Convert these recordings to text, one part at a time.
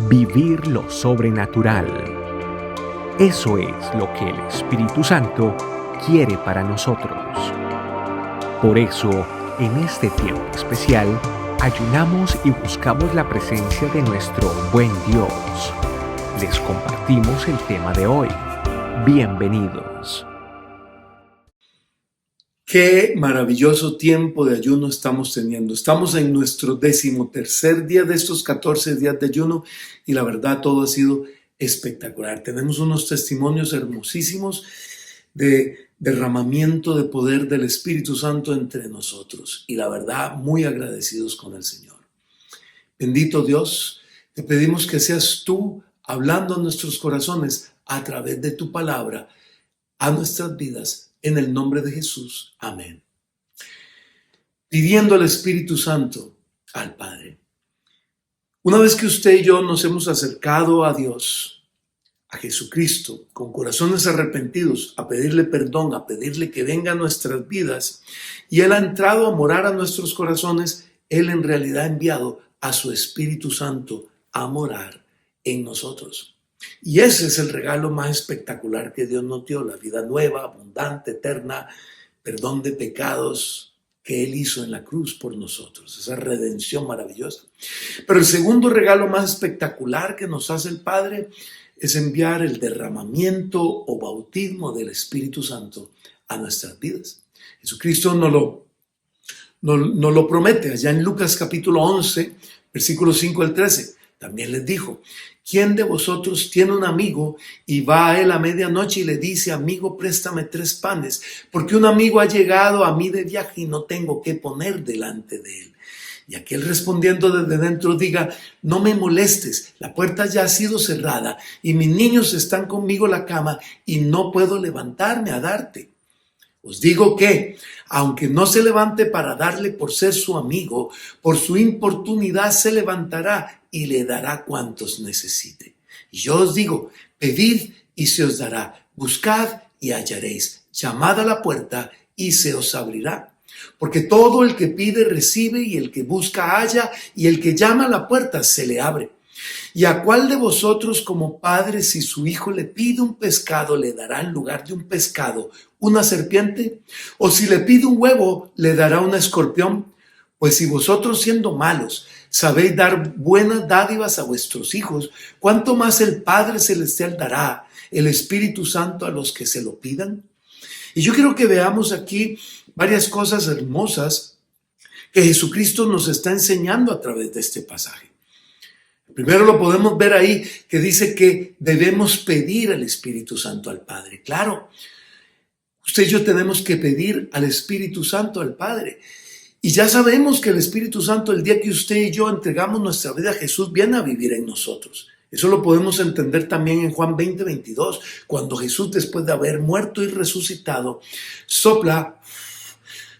Vivir lo sobrenatural. Eso es lo que el Espíritu Santo quiere para nosotros. Por eso, en este tiempo especial, ayunamos y buscamos la presencia de nuestro buen Dios. Les compartimos el tema de hoy. Bienvenidos. Qué maravilloso tiempo de ayuno estamos teniendo. Estamos en nuestro 13º día de estos 14 días de ayuno y la verdad todo ha sido espectacular. Tenemos unos testimonios hermosísimos de derramamiento de poder del Espíritu Santo entre nosotros y la verdad muy agradecidos con el Señor. Bendito Dios, te pedimos que seas tú hablando a nuestros corazones a través de tu palabra, a nuestras vidas. En el nombre de Jesús. Amén. Pidiendo al Espíritu Santo al Padre. Una vez que usted y yo nos hemos acercado a Dios, a Jesucristo, con corazones arrepentidos, a pedirle perdón, a pedirle que venga a nuestras vidas, y Él ha entrado a morar a nuestros corazones, Él en realidad ha enviado a su Espíritu Santo a morar en nosotros. Y ese es el regalo más espectacular que Dios nos dio, la vida nueva, abundante, eterna, perdón de pecados que Él hizo en la cruz por nosotros, esa redención maravillosa. Pero el segundo regalo más espectacular que nos hace el Padre es enviar el derramamiento o bautismo del Espíritu Santo a nuestras vidas. Jesucristo nos lo promete allá en Lucas capítulo 11, versículos 5 al 13. También les dijo: ¿quién de vosotros tiene un amigo y va a él a medianoche y le dice: amigo, préstame 3 panes, porque un amigo ha llegado a mí de viaje y no tengo qué poner delante de él? Y aquel respondiendo desde dentro diga: no me molestes, la puerta ya ha sido cerrada y mis niños están conmigo en la cama y no puedo levantarme a darte. Os digo que, aunque no se levante para darle por ser su amigo, por su importunidad se levantará y le dará cuantos necesite. Y yo os digo: pedid y se os dará, buscad y hallaréis, llamad a la puerta y se os abrirá. Porque todo el que pide recibe, y el que busca halla, y el que llama a la puerta se le abre. ¿Y a cuál de vosotros como padre, si su hijo le pide un pescado, le dará en lugar de un pescado una serpiente? ¿O si le pide un huevo, le dará un escorpión? Pues si vosotros, siendo malos, sabéis dar buenas dádivas a vuestros hijos, ¿cuánto más el Padre Celestial dará el Espíritu Santo a los que se lo pidan? Y yo quiero que veamos aquí varias cosas hermosas que Jesucristo nos está enseñando a través de este pasaje. Primero lo podemos ver ahí, que dice que debemos pedir al Espíritu Santo al Padre. Claro, usted y yo tenemos que pedir al Espíritu Santo al Padre. Y ya sabemos que el Espíritu Santo, el día que usted y yo entregamos nuestra vida a Jesús, viene a vivir en nosotros. Eso lo podemos entender también en Juan 20:22, cuando Jesús, después de haber muerto y resucitado, sopla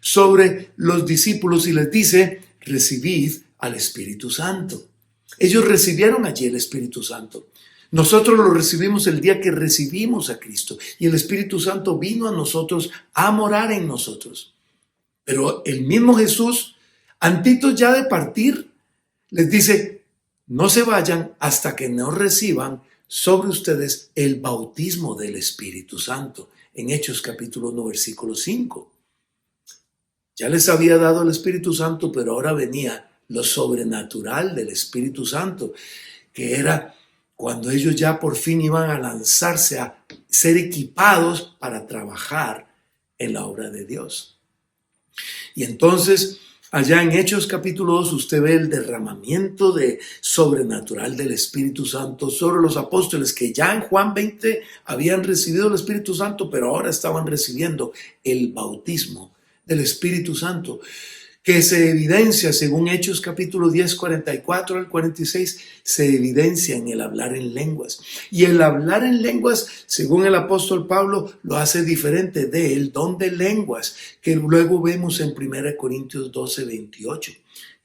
sobre los discípulos y les dice: recibid al Espíritu Santo. Ellos recibieron allí el Espíritu Santo. Nosotros lo recibimos el día que recibimos a Cristo, y el Espíritu Santo vino a nosotros a morar en nosotros. Pero el mismo Jesús, antitos ya de partir, les dice: no se vayan hasta que no reciban sobre ustedes el bautismo del Espíritu Santo. En Hechos capítulo 1, versículo 5. Ya les había dado el Espíritu Santo, pero ahora venía lo sobrenatural del Espíritu Santo, que era cuando ellos ya por fin iban a lanzarse a ser equipados para trabajar en la obra de Dios. Y entonces, allá en Hechos capítulo 2, usted ve el derramamiento de sobrenatural del Espíritu Santo sobre los apóstoles, que ya en Juan 20 habían recibido el Espíritu Santo, pero ahora estaban recibiendo el bautismo del Espíritu Santo, que se evidencia, según Hechos capítulo 10, 44 al 46, se evidencia en el hablar en lenguas. Y el hablar en lenguas, según el apóstol Pablo, lo hace diferente del don de lenguas, que luego vemos en 1 Corintios 12, 28.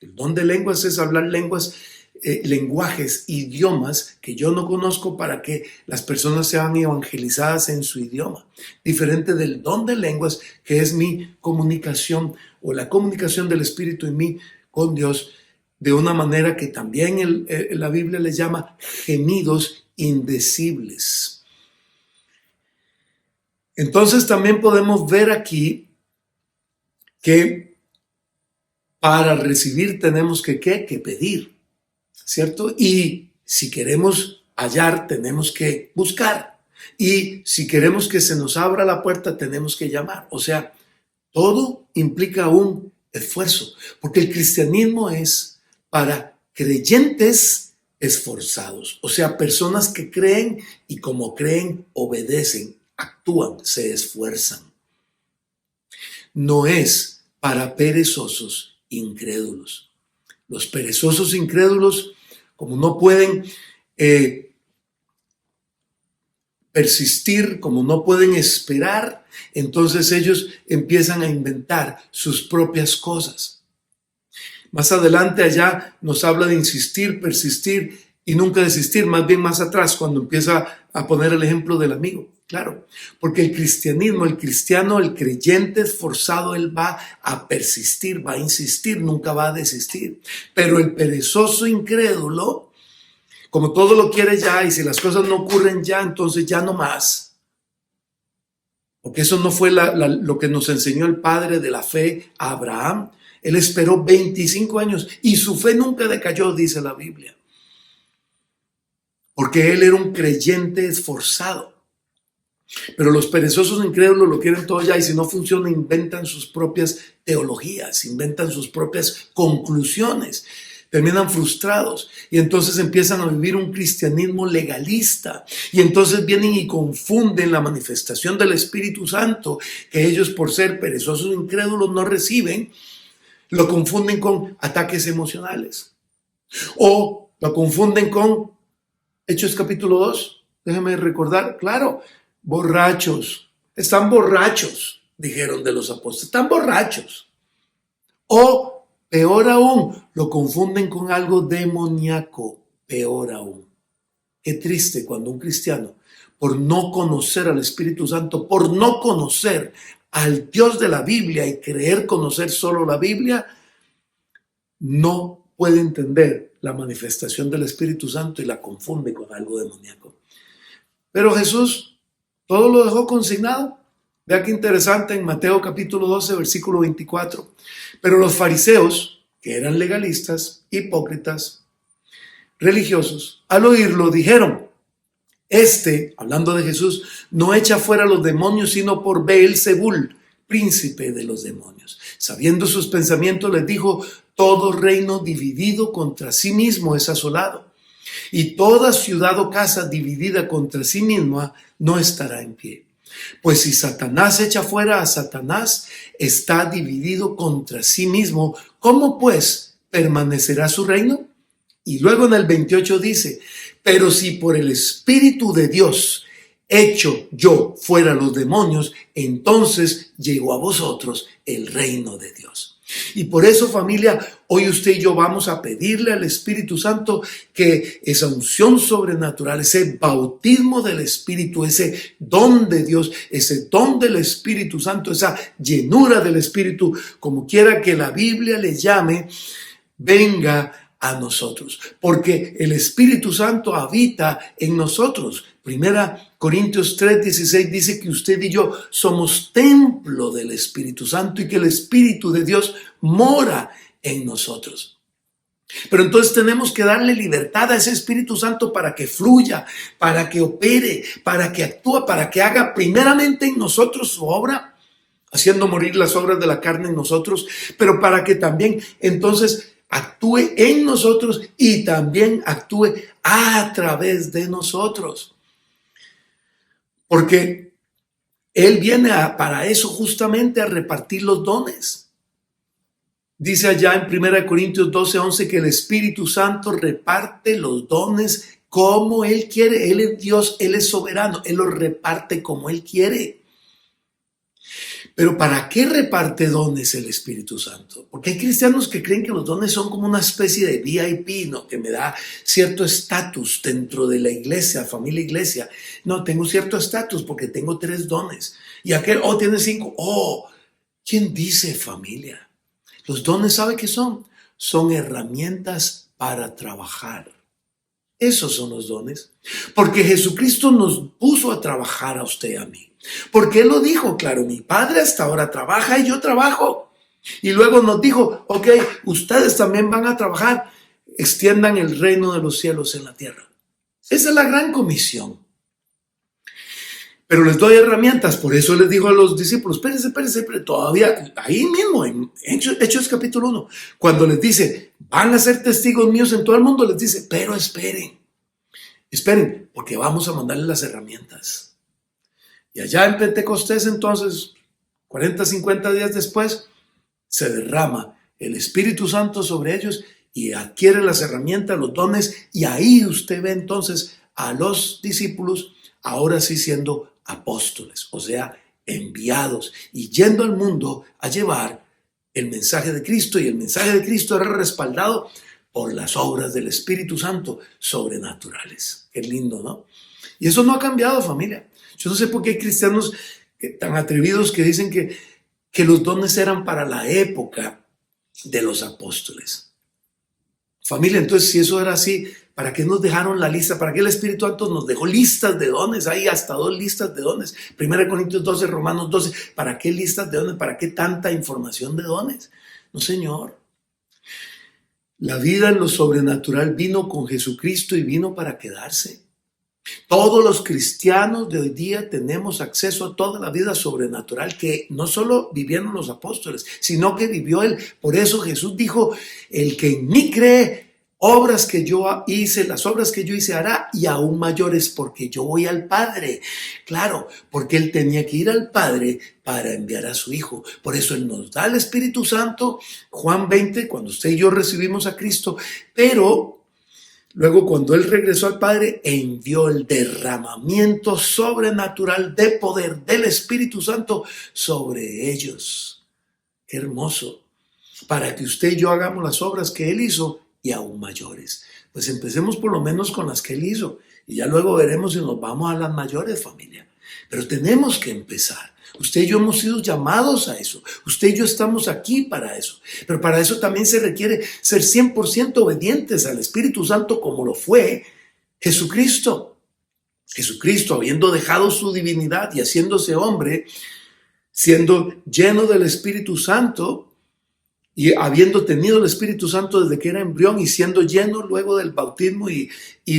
El don de lenguas es hablar lenguas, lenguajes, idiomas que yo no conozco, para que las personas sean evangelizadas en su idioma. Diferente del don de lenguas, que es mi comunicación, o la comunicación del Espíritu en mí con Dios de una manera que también la Biblia les llama gemidos indecibles. Entonces también podemos ver aquí que para recibir tenemos que pedir, ¿cierto? Y si queremos hallar, tenemos que buscar. Y si queremos que se nos abra la puerta, tenemos que llamar. O sea, todo implica un esfuerzo, porque el cristianismo es para creyentes esforzados. O sea, personas que creen y como creen, obedecen, actúan, se esfuerzan. No es para perezosos incrédulos. Los perezosos incrédulos, como no pueden persistir, como no pueden esperar, entonces ellos empiezan a inventar sus propias cosas. Más adelante allá nos habla de insistir, persistir y nunca desistir, más bien más atrás, cuando empieza a poner el ejemplo del amigo. Claro, porque el cristianismo, el cristiano, el creyente esforzado, él va a persistir, va a insistir, nunca va a desistir. Pero el perezoso incrédulo, como todo lo quiere ya, y si las cosas no ocurren ya, entonces ya no más. Porque eso no fue lo que nos enseñó el padre de la fe, Abraham. Él esperó 25 años y su fe nunca decayó, dice la Biblia. Porque él era un creyente esforzado. Pero los perezosos incrédulos lo quieren todo ya y si no funciona inventan sus propias teologías, inventan sus propias conclusiones, terminan frustrados y entonces empiezan a vivir un cristianismo legalista y entonces vienen y confunden la manifestación del Espíritu Santo que ellos por ser perezosos incrédulos no reciben, lo confunden con ataques emocionales o lo confunden con Hechos capítulo 2, déjame recordar, claro, borrachos, están borrachos, dijeron de los apóstoles, están borrachos. O, peor aún, lo confunden con algo demoníaco, peor aún. Qué triste cuando un cristiano, por no conocer al Espíritu Santo, por no conocer al Dios de la Biblia y creer conocer solo la Biblia, no puede entender la manifestación del Espíritu Santo y la confunde con algo demoníaco. Pero Jesús todo lo dejó consignado. Vea qué interesante en Mateo capítulo 12, versículo 24. Pero los fariseos, que eran legalistas, hipócritas, religiosos, al oírlo dijeron, hablando de Jesús, no echa fuera los demonios sino por Beelzebul, príncipe de los demonios. Sabiendo sus pensamientos les dijo, todo reino dividido contra sí mismo es asolado. Y toda ciudad o casa dividida contra sí misma no estará en pie. Pues si Satanás echa fuera a Satanás, está dividido contra sí mismo. ¿Cómo pues permanecerá su reino? Y luego en el 28 dice, pero si por el Espíritu de Dios echo yo fuera los demonios, entonces llegó a vosotros el reino de Dios. Y por eso, familia, hoy usted y yo vamos a pedirle al Espíritu Santo que esa unción sobrenatural, ese bautismo del Espíritu, ese don de Dios, ese don del Espíritu Santo, esa llenura del Espíritu, como quiera que la Biblia le llame, venga a nosotros. Porque el Espíritu Santo habita en nosotros. Primera Corintios 3:16 dice que usted y yo somos templo del Espíritu Santo y que el Espíritu de Dios mora en nosotros. Pero entonces tenemos que darle libertad a ese Espíritu Santo para que fluya, para que opere, para que actúe, para que haga primeramente en nosotros su obra, haciendo morir las obras de la carne en nosotros, pero para que también entonces actúe en nosotros y también actúe a través de nosotros. Porque Él viene para eso justamente, a repartir los dones. Dice allá en 1 Corintios 12:11 que el Espíritu Santo reparte los dones como Él quiere. Él es Dios, Él es soberano, Él los reparte como Él quiere. Pero ¿para qué reparte dones el Espíritu Santo? Porque hay cristianos que creen que los dones son como una especie de VIP, ¿no? Que me da cierto estatus dentro de la iglesia, familia iglesia. No, tengo cierto estatus porque tengo 3 dones. Y aquel, tiene 5. ¿Quién dice familia? Los dones, ¿sabe qué son? son herramientas para trabajar. Esos son los dones. Porque Jesucristo nos puso a trabajar a usted y a mí. Porque Él lo dijo, claro, mi Padre hasta ahora trabaja y yo trabajo. Y luego nos dijo, ok, ustedes también van a trabajar, extiendan el reino de los cielos en la tierra. Esa es la gran comisión. Pero les doy herramientas, por eso les dijo a los discípulos, espérense, todavía, ahí mismo, en Hechos capítulo 1, cuando les dice, van a ser testigos míos en todo el mundo, les dice, pero esperen, porque vamos a mandarles las herramientas. Y allá en Pentecostés, entonces, 40, 50 días después, se derrama el Espíritu Santo sobre ellos y adquiere las herramientas, los dones, y ahí usted ve entonces a los discípulos, ahora sí siendo apóstoles, o sea, enviados y yendo al mundo a llevar el mensaje de Cristo, y el mensaje de Cristo era respaldado por las obras del Espíritu Santo sobrenaturales. Qué lindo, ¿no? Y eso no ha cambiado, familia. Yo no sé por qué hay cristianos tan atrevidos que dicen que los dones eran para la época de los apóstoles. Familia, entonces si eso era así, ¿para qué nos dejaron la lista? ¿Para qué el Espíritu Santo nos dejó listas de dones? Hay hasta 2 listas de dones. 1 Corintios 12, Romanos 12. ¿Para qué listas de dones? ¿Para qué tanta información de dones? No, Señor. La vida en lo sobrenatural vino con Jesucristo y vino para quedarse. Todos los cristianos de hoy día tenemos acceso a toda la vida sobrenatural que no solo vivieron los apóstoles, sino que vivió Él. Por eso Jesús dijo, el que en mí cree, obras que yo hice, las obras que yo hice hará, y aún mayores, porque yo voy al Padre. Claro, porque Él tenía que ir al Padre para enviar a su Hijo. Por eso Él nos da el Espíritu Santo, Juan 20, cuando usted y yo recibimos a Cristo, pero luego, cuando Él regresó al Padre, envió el derramamiento sobrenatural de poder del Espíritu Santo sobre ellos. Qué hermoso. Para que usted y yo hagamos las obras que Él hizo y aún mayores. Pues empecemos por lo menos con las que Él hizo. Y ya luego veremos si nos vamos a las mayores, familia. Pero tenemos que empezar. Usted y yo hemos sido llamados a eso. Usted y yo estamos aquí para eso. Pero para eso también se requiere ser 100% obedientes al Espíritu Santo como lo fue Jesucristo. Jesucristo, habiendo dejado su divinidad y haciéndose hombre, siendo lleno del Espíritu Santo y habiendo tenido el Espíritu Santo desde que era embrión y siendo lleno luego del bautismo y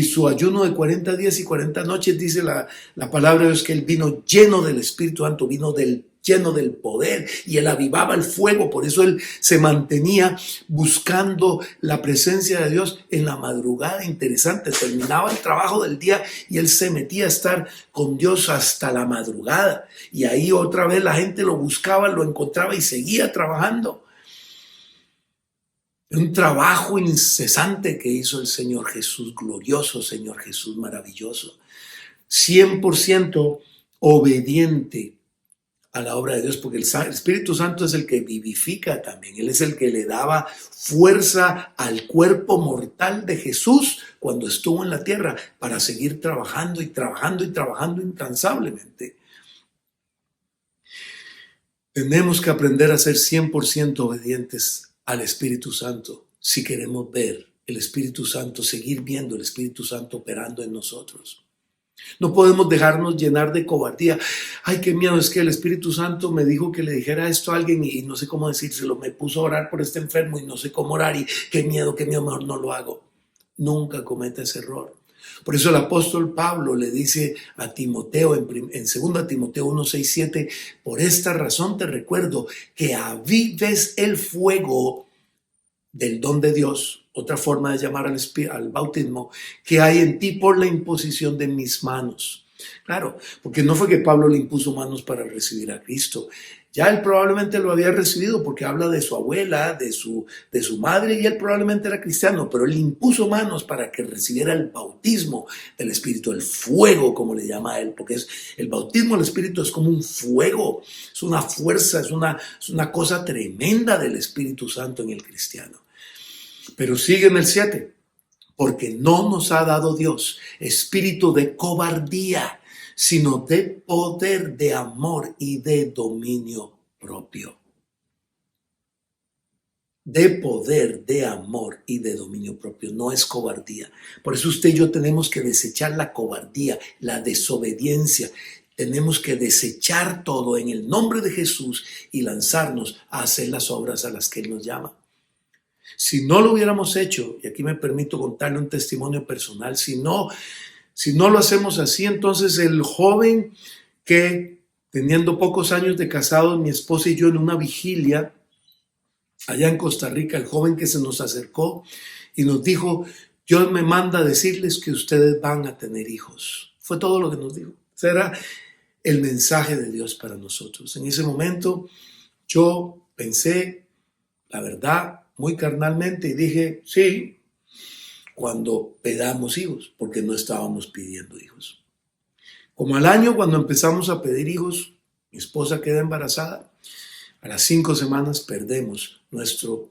su ayuno de 40 días y 40 noches, dice la palabra de Dios que Él vino lleno del Espíritu Santo, vino lleno del poder, y Él avivaba el fuego. Por eso Él se mantenía buscando la presencia de Dios en la madrugada. Interesante, terminaba el trabajo del día y Él se metía a estar con Dios hasta la madrugada, y ahí otra vez la gente lo buscaba, lo encontraba y seguía trabajando. Un trabajo incesante que hizo el Señor Jesús, glorioso Señor Jesús, maravilloso. 100% obediente a la obra de Dios, porque el Espíritu Santo es el que vivifica también. Él es el que le daba fuerza al cuerpo mortal de Jesús cuando estuvo en la tierra para seguir trabajando y trabajando y trabajando incansablemente. Tenemos que aprender a ser 100% obedientes al Espíritu Santo si queremos ver el Espíritu Santo, seguir viendo el Espíritu Santo operando en nosotros. No podemos dejarnos llenar de cobardía. Ay, qué miedo, es que el Espíritu Santo me dijo que le dijera esto a alguien y no sé cómo decírselo, me puso a orar por este enfermo y no sé cómo orar, y qué miedo, mejor no lo hago. Nunca cometa ese error. Por eso el apóstol Pablo le dice a Timoteo en 2 Timoteo 1, 6, 7, por esta razón te recuerdo que avives el fuego del don de Dios, otra forma de llamar al bautismo, que hay en ti por la imposición de mis manos. Claro, porque no fue que Pablo le impuso manos para recibir a Cristo. Ya él probablemente lo había recibido porque habla de su abuela, de su madre, y él probablemente era cristiano, pero él impuso manos para que recibiera el bautismo del Espíritu, el fuego, como le llama él, porque el bautismo del Espíritu es como un fuego, es una fuerza, es una cosa tremenda del Espíritu Santo en el cristiano. Pero sigue en el 7, porque no nos ha dado Dios espíritu de cobardía, sino de poder, de amor y de dominio propio. de poder, de amor y de dominio propio. No es cobardía. Por eso usted y yo tenemos que desechar la cobardía, la desobediencia. Tenemos que desechar todo en el nombre de Jesús y lanzarnos a hacer las obras a las que Él nos llama. Si no lo hubiéramos hecho, y aquí me permito contarle un testimonio personal, si no lo hacemos así, entonces el joven que teniendo pocos años de casados, mi esposa y yo en una vigilia allá en Costa Rica, el joven que se nos acercó y nos dijo: Dios me manda a decirles que ustedes van a tener hijos. Fue todo lo que nos dijo. Ese era el mensaje de Dios para nosotros. En ese momento yo pensé, la verdad, muy carnalmente y dije: sí, cuando pedamos hijos, porque no estábamos pidiendo hijos. Como al año, cuando empezamos a pedir hijos, mi esposa queda embarazada. A las 5 semanas perdemos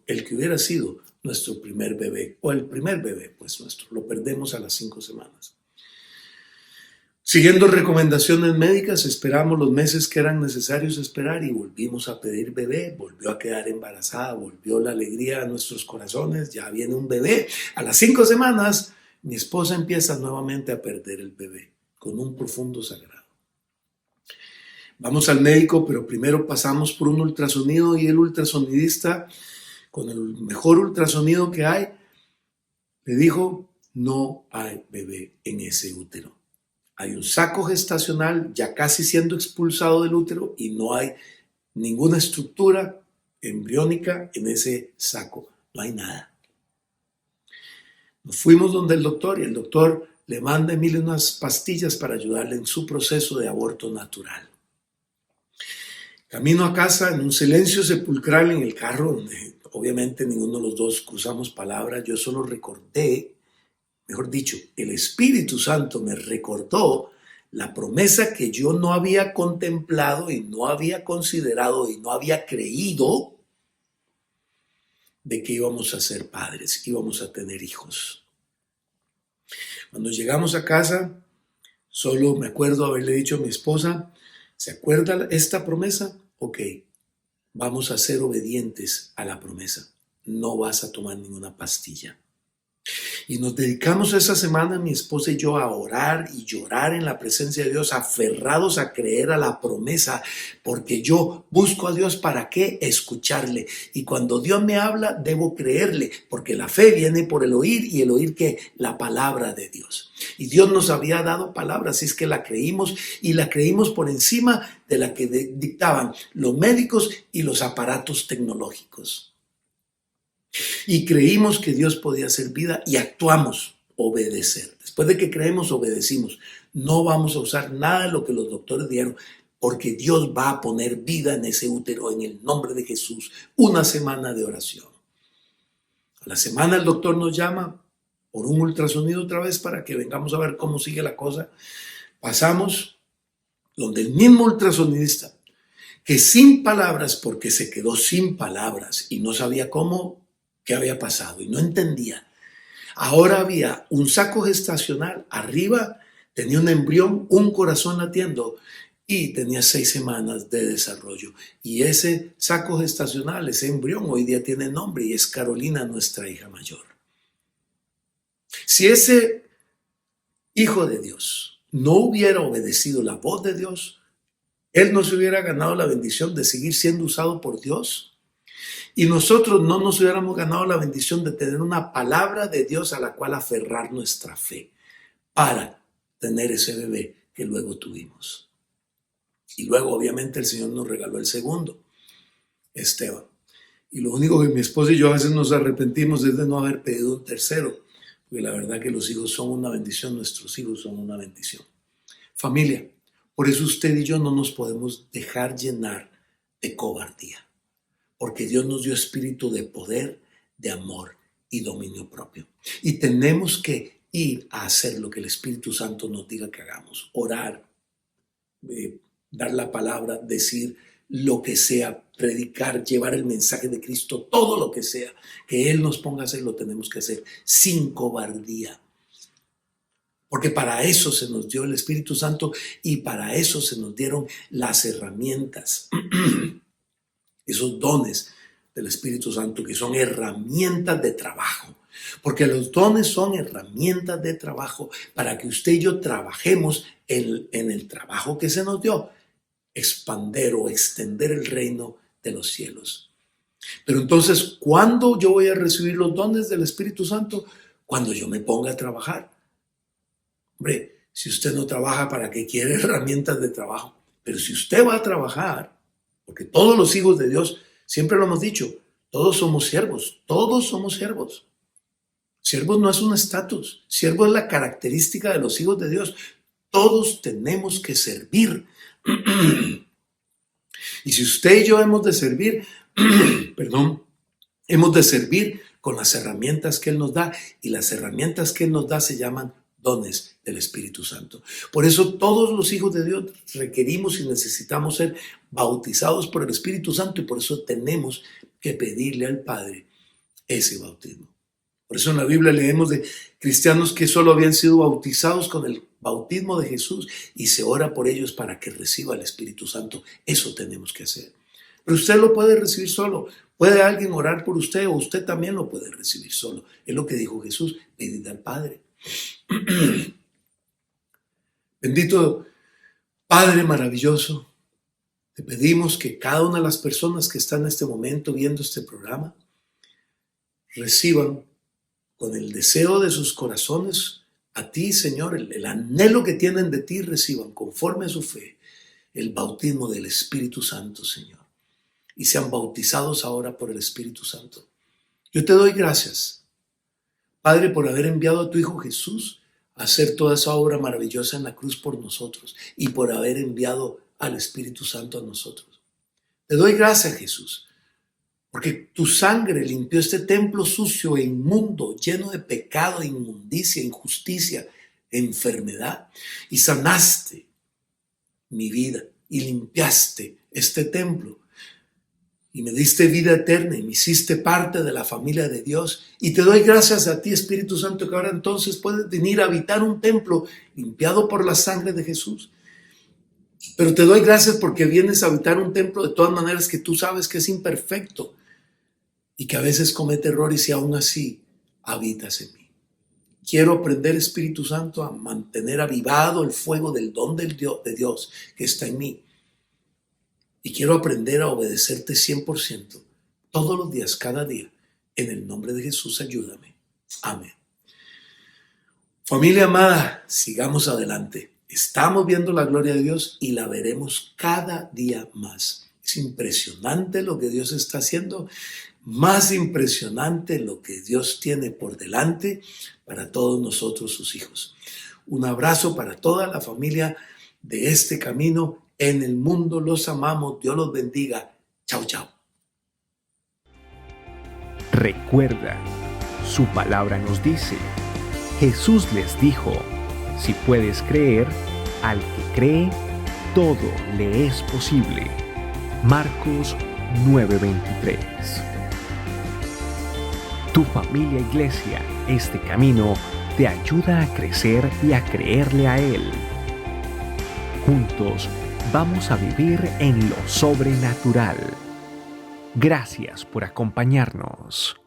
el que hubiera sido nuestro primer bebé, o el primer bebé, pues nuestro, lo perdemos a las 5 semanas. Siguiendo recomendaciones médicas, esperamos los meses que eran necesarios esperar y volvimos a pedir bebé, volvió a quedar embarazada, volvió la alegría a nuestros corazones, ya viene un bebé. A las 5 semanas, mi esposa empieza nuevamente a perder el bebé, con un profundo sangrado. Vamos al médico, pero primero pasamos por un ultrasonido y el ultrasonidista, con el mejor ultrasonido que hay, le dijo: no hay bebé en ese útero. Hay un saco gestacional ya casi siendo expulsado del útero y no hay ninguna estructura embriónica en ese saco. No hay nada. Nos fuimos donde el doctor y el doctor le manda a Emilio unas pastillas para ayudarle en su proceso de aborto natural. Camino a casa en un silencio sepulcral en el carro, donde obviamente ninguno de los dos cruzamos palabras. Yo solo recordé, mejor dicho, el Espíritu Santo me recordó la promesa que yo no había contemplado y no había considerado y no había creído de que íbamos a ser padres, íbamos a tener hijos. Cuando llegamos a casa, solo me acuerdo haberle dicho a mi esposa: ¿se acuerda esta promesa? Ok, vamos a ser obedientes a la promesa. No vas a tomar ninguna pastilla. Y nos dedicamos esa semana, mi esposa y yo, a orar y llorar en la presencia de Dios, aferrados a creer a la promesa, porque yo busco a Dios para qué, escucharle. Y cuando Dios me habla, debo creerle, porque la fe viene por el oír, y el oír que la palabra de Dios. Y Dios nos había dado palabras, así es que la creímos, y la creímos por encima de la que dictaban los médicos y los aparatos tecnológicos. Y creímos que Dios podía hacer vida y actuamos, obedecer. Después de que creemos, obedecimos. No vamos a usar nada de lo que los doctores dieron, porque Dios va a poner vida en ese útero en el nombre de Jesús. Una semana de oración. A la semana el doctor nos llama por un ultrasonido otra vez para que vengamos a ver cómo sigue la cosa. Pasamos donde el mismo ultrasonidista, que sin palabras, porque se quedó sin palabras y no sabía qué había pasado y no entendía. Ahora había un saco gestacional, arriba tenía un embrión, un corazón latiendo y tenía 6 semanas de desarrollo. Y ese saco gestacional, ese embrión, hoy día tiene nombre y es Carolina, nuestra hija mayor. Si ese hijo de Dios no hubiera obedecido la voz de Dios, él no se hubiera ganado la bendición de seguir siendo usado por Dios. Y nosotros no nos hubiéramos ganado la bendición de tener una palabra de Dios a la cual aferrar nuestra fe para tener ese bebé que luego tuvimos. Y luego obviamente el Señor nos regaló el segundo, Esteban. Y lo único que mi esposa y yo a veces nos arrepentimos es de no haber pedido un tercero, porque la verdad que los hijos son una bendición, nuestros hijos son una bendición. Familia, por eso usted y yo no nos podemos dejar llenar de cobardía. Porque Dios nos dio espíritu de poder, de amor y dominio propio. Y tenemos que ir a hacer lo que el Espíritu Santo nos diga que hagamos. Orar, dar la palabra, decir lo que sea, predicar, llevar el mensaje de Cristo, todo lo que sea que Él nos ponga a hacer, lo tenemos que hacer sin cobardía. Porque para eso se nos dio el Espíritu Santo y para eso se nos dieron las herramientas. Esos dones del Espíritu Santo, que son herramientas de trabajo. Porque los dones son herramientas de trabajo para que usted y yo trabajemos en el trabajo que se nos dio, expander o extender el reino de los cielos. Pero entonces, ¿cuándo yo voy a recibir los dones del Espíritu Santo? Cuando yo me ponga a trabajar. Hombre, si usted no trabaja, ¿para qué quiere herramientas de trabajo? Pero si usted va a trabajar, porque todos los hijos de Dios, siempre lo hemos dicho, todos somos siervos, todos somos siervos. Siervos no es un estatus, siervo es la característica de los hijos de Dios. Todos tenemos que servir. Y si usted y yo hemos de servir, hemos de servir con las herramientas que Él nos da, y las herramientas que Él nos da se llaman dones del Espíritu Santo. Por eso todos los hijos de Dios requerimos y necesitamos ser bautizados por el Espíritu Santo, y por eso tenemos que pedirle al Padre ese bautismo. Por eso en la Biblia leemos de cristianos que solo habían sido bautizados con el bautismo de Jesús, y se ora por ellos para que reciba el Espíritu Santo. Eso tenemos que hacer. Pero usted lo puede recibir solo. Puede alguien orar por usted, o usted también lo puede recibir solo. Es lo que dijo Jesús: pedid al Padre. Bendito Padre maravilloso, te pedimos que cada una de las personas que están en este momento viendo este programa reciban con el deseo de sus corazones a ti, Señor, el anhelo que tienen de ti, reciban conforme a su fe el bautismo del Espíritu Santo, Señor, y sean bautizados ahora por el Espíritu Santo. Yo te doy gracias, Padre, por haber enviado a tu Hijo Jesús a hacer toda esa obra maravillosa en la cruz por nosotros, y por haber enviado al Espíritu Santo a nosotros. Te doy gracias, Jesús, porque tu sangre limpió este templo sucio e inmundo, lleno de pecado, inmundicia, injusticia, enfermedad, y sanaste mi vida y limpiaste este templo. Y me diste vida eterna y me hiciste parte de la familia de Dios. Y te doy gracias a ti, Espíritu Santo, que ahora entonces puedes venir a habitar un templo limpiado por la sangre de Jesús. Pero te doy gracias porque vienes a habitar un templo de todas maneras que tú sabes que es imperfecto y que a veces comete errores, y aún así habitas en mí. Quiero aprender, Espíritu Santo, a mantener avivado el fuego del don de Dios que está en mí. Y quiero aprender a obedecerte 100%, todos los días, cada día. En el nombre de Jesús, ayúdame. Amén. Familia amada, sigamos adelante. Estamos viendo la gloria de Dios y la veremos cada día más. Es impresionante lo que Dios está haciendo, más impresionante lo que Dios tiene por delante para todos nosotros, sus hijos. Un abrazo para toda la familia de este camino en el mundo. Los amamos. Dios los bendiga. Chao, chao. Recuerda, su palabra nos dice: Jesús les dijo, si puedes creer, al que cree, todo le es posible. Marcos 9:23. Tu familia Iglesia, este camino, te ayuda a crecer y a creerle a Él. Juntos vamos a vivir en lo sobrenatural. Gracias por acompañarnos.